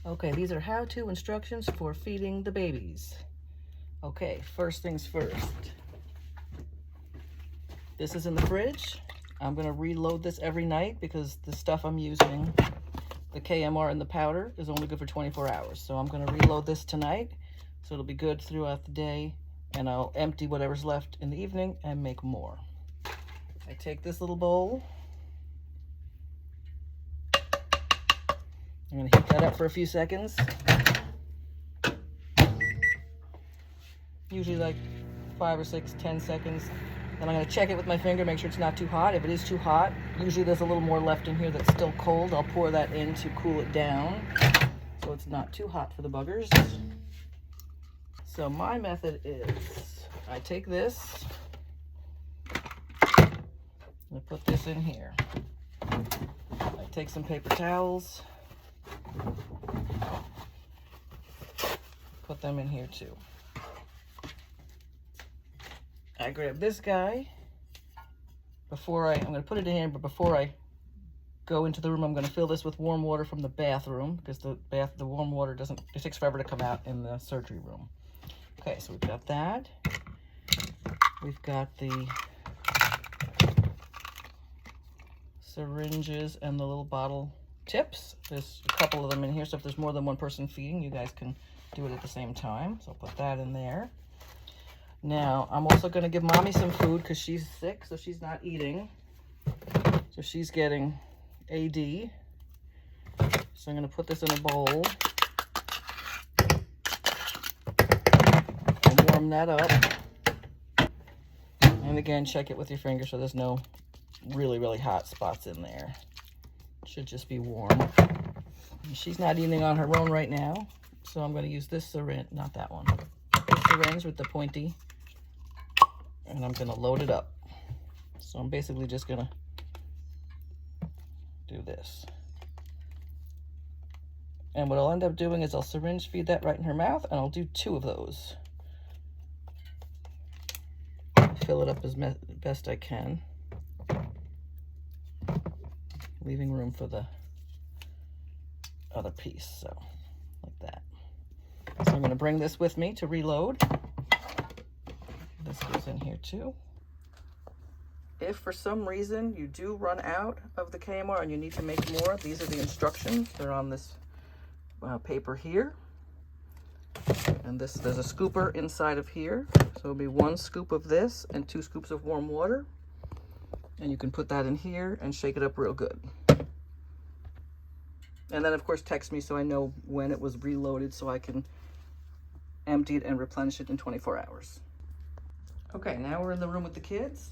Okay, these are how-to instructions for feeding the babies. Okay, first things first. This is in the fridge. I'm gonna reload this every night because the stuff I'm using, the KMR and the powder, is only good for 24 hours. So I'm gonna reload this tonight, so it'll be good throughout the day, and I'll empty whatever's left in the evening and make more. I take this little bowl. I'm gonna heat that up for a few seconds. Usually like 5 or 6, 10 seconds. Then I'm gonna check it with my finger, make sure it's not too hot. If it is too hot, usually there's a little more left in here that's still cold. I'll pour that in to cool it down so it's not too hot for the buggers. So my method is, I take this, I put this in here. I take some paper towels, put them in here too. I grab this guy before I'm going to put it in here, but before I go into the room, I'm going to fill this with warm water from the bathroom because the warm water it takes forever to come out in the surgery room. Okay, so we've got that. We've got the syringes and the little bottle tips. There's a couple of them in here, so if there's more than one person feeding, you guys can do it at the same time. So I'll put that in there. Now, I'm also going to give Mommy some food because she's sick, so she's not eating. So she's getting AD. So I'm going to put this in a bowl and warm that up. And again, check it with your finger so there's no really, really hot spots in there. It should just be warm. And she's not eating on her own right now, so I'm going to use this syringe, not that one. This syringe with the pointy. And I'm going to load it up. So I'm basically just going to do this. And what I'll end up doing is I'll syringe feed that right in her mouth, and I'll do 2 of those. Fill it up as best I can, leaving room for the other piece, so like that. So I'm going to bring this with me to reload. This goes in here too. If for some reason you do run out of the KMR and you need to make more, these are the instructions. They're on this paper here. And there's a scooper inside of here. So it'll be 1 scoop of this and 2 scoops of warm water. And you can put that in here and shake it up real good. And then of course text me so I know when it was reloaded so I can empty it and replenish it in 24 hours. Okay, now we're in the room with the kids.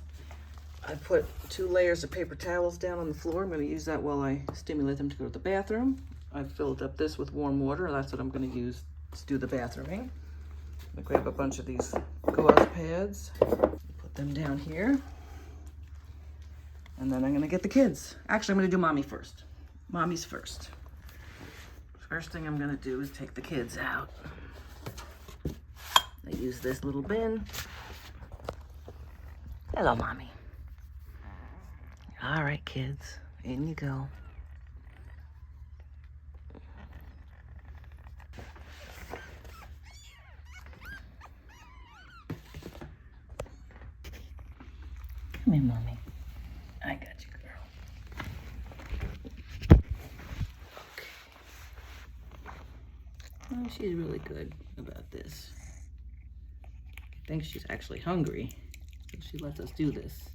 I put 2 layers of paper towels down on the floor. I'm going to use that while I stimulate them to go to the bathroom. I've filled up this with warm water. That's what I'm going to use to do the bathrooming. I'm going to grab a bunch of these gauze pads, put them down here, and then I'm going to get the kids. Actually, I'm going to do Mommy first. Mommy's first. First thing I'm going to do is take the kids out. I use this little bin. Hello, Mommy. All right, kids, in you go. Come here, Mommy. I got you, girl. Okay. Oh, she's really good about this. I think she's actually hungry. She lets us do this.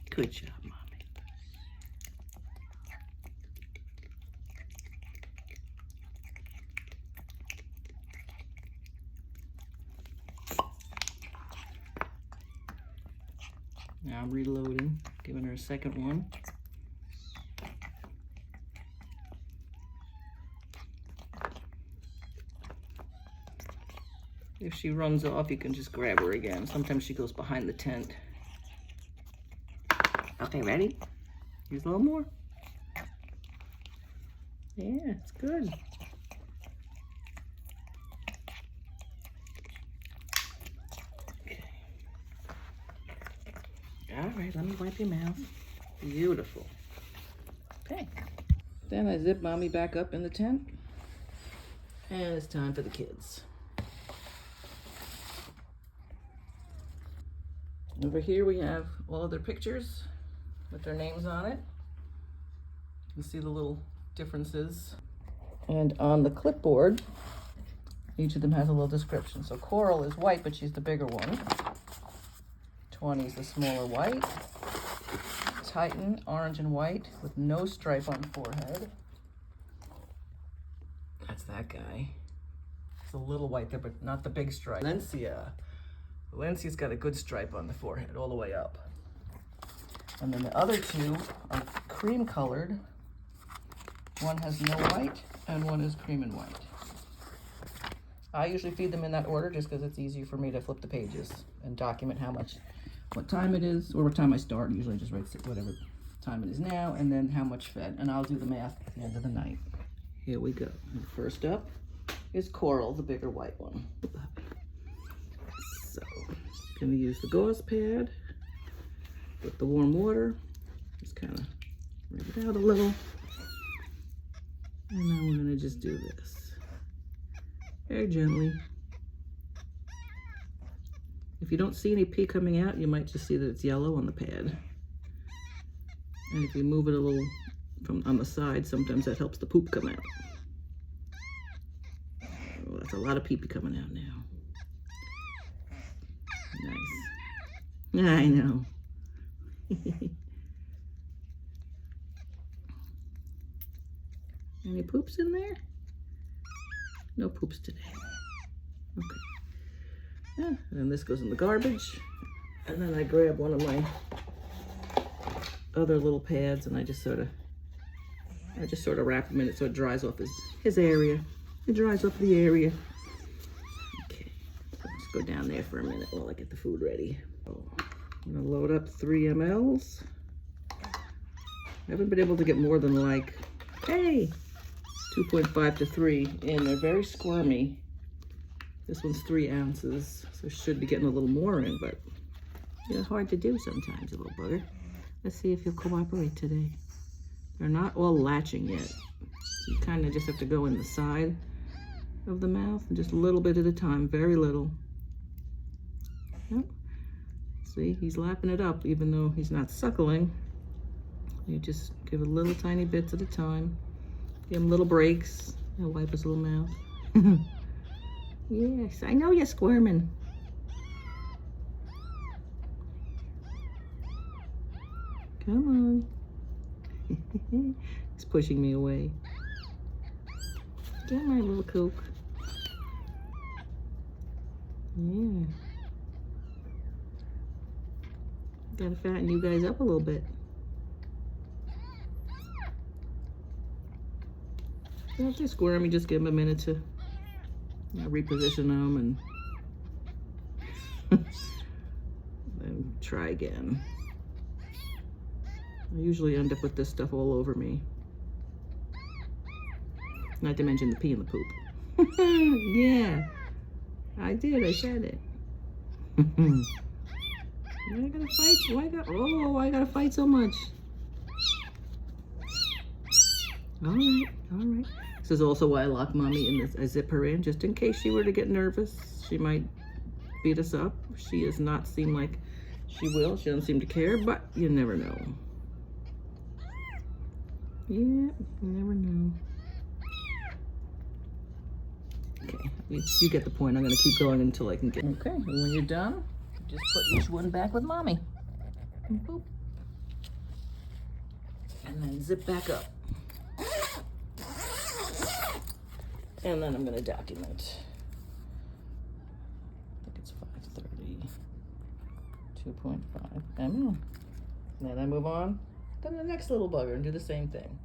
Good job, Mommy. Now I'm reloading, giving her a second one. If she runs off, you can just grab her again. Sometimes she goes behind the tent. Okay, ready? Here's a little more. Yeah, it's good. Okay. All right, let me wipe your mouth. Beautiful. Okay. Then I zip Mommy back up in the tent. And it's time for the kids. Over here we have all of their pictures with their names on it. You see the little differences. And on the clipboard, each of them has a little description. So Coral is white, but she's the bigger one. 20 is the smaller white. Titan, orange and white with no stripe on the forehead. That's that guy. It's a little white there, but not the big stripe. Valencia. Valencia's got a good stripe on the forehead all the way up. And then the other two are cream colored. One has no white and one is cream and white. I usually feed them in that order just because it's easier for me to flip the pages and document what time it is, or what time I start. Usually I just write whatever time it is now, and then how much fed, and I'll do the math at the end of the night. Here we go. And first up is Coral, the bigger white one. So, gonna use the gauze pad with the warm water. Just kind of bring it out a little. And now we're gonna just do this. Very gently. If you don't see any pee coming out, you might just see that it's yellow on the pad. And if you move it a little from on the side, sometimes that helps the poop come out. Oh, that's a lot of pee-pee coming out now. Nice. I know. Any poops in there? No poops today. Okay. Yeah, and this goes in the garbage. And then I grab one of my other little pads and I just sort of wrap him in it so it dries off his area. It dries off the area. Okay, so let's go down there for a minute while I get the food ready. So I'm gonna load up 3 mLs. I haven't been able to get more than like, hey, 2.5 to 3 in. They're very squirmy. This one's 3 ounces, so should be getting a little more in, but it's hard to do sometimes, a little bugger. Let's see if you'll cooperate today. They're not all latching yet. So you kind of just have to go in the side of the mouth, and just a little bit at a time, very little. Yep. See, he's lapping it up, even though he's not suckling. You just give it little tiny bits at a time. Give him little breaks. He'll wipe his little mouth. Yes, I know you're squirming. Come on. He's pushing me away. Get my little kook. Yeah. Gotta fatten you guys up a little bit. If they're squirmy, just give them a minute to reposition them and then try again. I usually end up with this stuff all over me. Not to mention the pee and the poop. Yeah, I did. I said it. I gotta fight. Why I gotta fight so much? All right. This is also why I lock Mommy in this. I zip her in just in case she were to get nervous. She might beat us up. She does not seem like she will. She doesn't seem to care, but you never know. Yeah, you never know. Okay, you get the point. I'm gonna keep going until I can get. Okay, and when you're done, just put each one back with Mommy. And boop. And then zip back up. And then I'm gonna document. I think it's 530, 2.5 ml. And then I move on to the next little bugger and do the same thing.